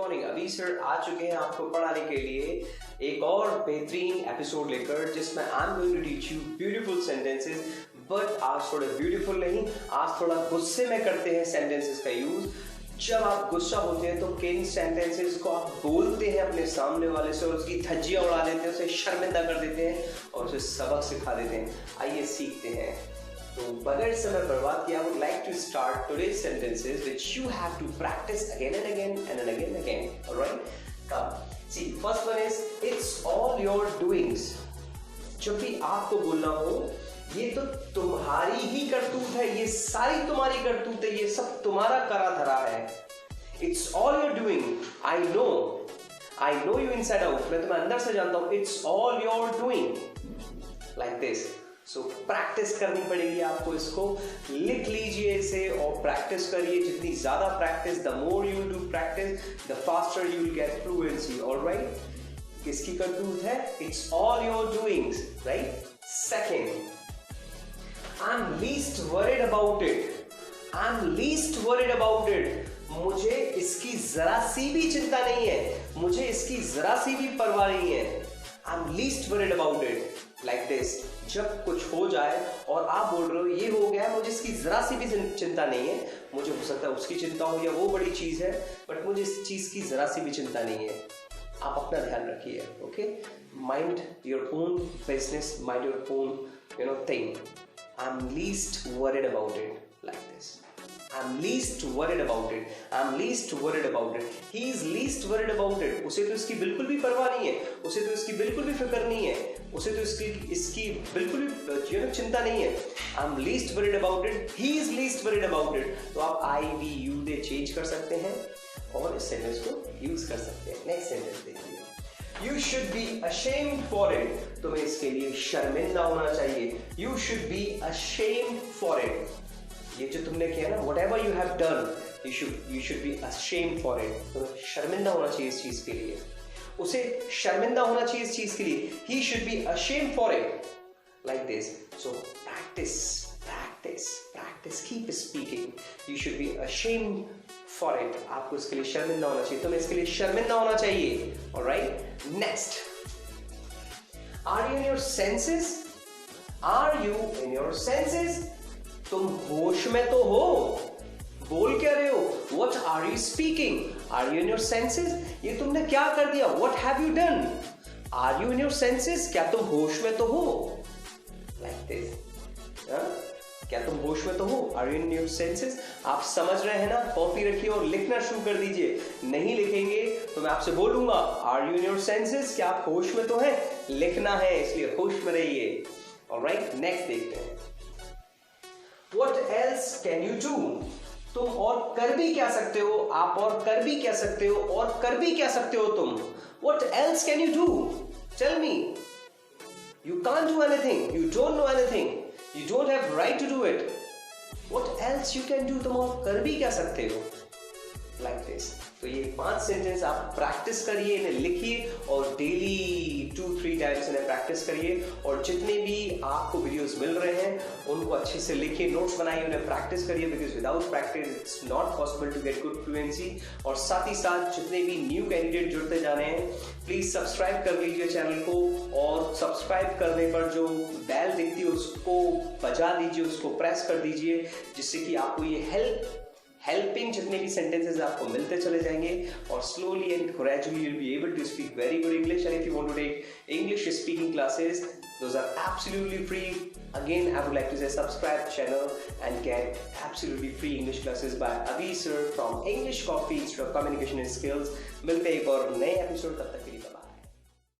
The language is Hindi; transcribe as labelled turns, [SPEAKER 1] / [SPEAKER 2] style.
[SPEAKER 1] मॉर्निंग। अभी सर आ चुके हैं आपको पढ़ाने के लिए एक और बेहतरीन एपिसोड लेकर, जिसमें I am going to teach you beautiful sentences. But आज थोड़े ब्यूटीफुल नहीं, आज थोड़ा गुस्से में करते हैं सेंटेंसेस का यूज। जब आप गुस्सा होते हैं तो किन सेंटेंसेस को आप बोलते हैं अपने सामने वाले से और उसकी धज्जियां उड़ा देते हैं, उसे शर्मिंदा कर देते हैं और उसे सबक सिखा देते हैं। आइए सीखते हैं। तो बगैर समय बर्बाद किए, I would like to start today's sentences which you have to practice again and again and again and again. All right? Come. See, first one is it's all your doings. जब भी आपको बोलना हो, ये तो तुम्हारी ही करतूत है, ये सारी तुम्हारी करतूत है, ये सब तुम्हारा करा धरा है। It's all your doing. I know you inside out. मैं तुम्हें अंदर से जानता हूँ। It's all your doing. Like this. So practice करनी पड़ेगी आपको, इसको लिख लीजिए इसे और प्रैक्टिस करिए। जितनी ज्यादा practice, the more you do practice, the faster you will get fluency. Alright, किसकी करतूत है? It's all your doings, right. Second, I am least worried about it. I am least worried about it. मुझे इसकी जरा सी भी चिंता नहीं है, मुझे इसकी जरा सी भी परवाह नहीं है। I am least worried about it. Like this, जब कुछ हो जाए और आप बोल रहे हो ये हो गया, मुझे इसकी जरा सी भी चिंता नहीं है, मुझे हो सकता है उसकी चिंता हो या वो बड़ी चीज है, बट मुझे इस चीज की जरा सी भी चिंता नहीं है। आप अपना ध्यान रखिए, okay. Mind your own business, mind your own thing. I am least worried about it. Like this, I'm least worried about it. I'm least worried about it. He is least worried about it. उसे तो इसकी बिल्कुल भी परवाह नहीं है, उसे तो इसकी बिल्कुल भी फिक्र नहीं है, उसे तो इसकी बिल्कुल भी चिंता नहीं है। I'm least worried about it. He is least worried about it. तो आप I, we, you they change कर सकते हैं और इस सेंटेंस को यूज कर सकते हैं। नेक्स्ट सेंटेंस देखिए। You should be ashamed for it. तुम्हें इसके लिए शर्मिंदा होना चाहिए। You should be ashamed for it. ये जो तुमने किया ना, whatever you have done, you should be ashamed for it. तो शर्मिंदा होना चाहिए इस चीज के लिए, उसे शर्मिंदा होना चाहिए इस चीज के लिए। He should be ashamed for it. Like this. So practice, keep speaking. You should be ashamed for it. आपको इसके लिए शर्मिंदा होना चाहिए, तुम्हें इसके लिए शर्मिंदा होना चाहिए। Alright? Next. Are you in your senses? Are you in your senses? तुम होश में तो हो? बोल क्या रहे हो? What are you speaking? Are you in your senses? ये तुमने क्या कर दिया? What have you done? Are you in your senses? क्या तुम होश में तो हो? Like this. क्या तुम होश में तो हो? Are you in your senses? आप समझ रहे हैं ना? कॉपी रखिए और लिखना शुरू कर दीजिए। नहीं लिखेंगे तो मैं आपसे बोलूंगा Are you in your senses? क्या आप होश में तो हैं? लिखना है, इसलिए होश में रहिए। Alright, next देखते हैं। What else can you do? तुम और कर भी क्या सकते हो? आप और कर भी क्या सकते हो? और कर भी क्या सकते हो तुम? What else can you do? Tell me. You can't do anything. You don't know anything. You don't have right to do it. What else you can do? तुम और कर भी क्या सकते हो? Like this. तो ये 5 सेंटेंस आप प्रैक्टिस करिए, इन्हें लिखिए और डेली 2-3 टाइम्स इन्हें प्रैक्टिस करिए। और जितने भी आपको वीडियोस मिल रहे हैं उनको अच्छे से लिखिए, नोट्स बनाइए, उन्हें प्रैक्टिस करिए, because without practice it's not possible to get good fluency. और साथ ही साथ जितने भी न्यू कैंडिडेट जुड़ते जा रहे हैं, प्लीज सब्सक्राइब कर लीजिए चैनल को, और सब्सक्राइब करने पर जो बेल दिखती है उसको बजा दीजिए, उसको प्रेस कर दीजिए, जिससे कि आपको ये हेल्पिंग जितने भी सेंटेंसेस आपको मिलते चले जाएंगे। और slowly and gradually you'll be able to speak very good English. And if you want to take English speaking classes, those are absolutely free. Again, I would like to say subscribe channel and get absolutely free English classes by Avi sir from English Coffee Institute of Communication and Skills. मिलते हैं एक और नए एपिसोड, तब तक के लिए बाय।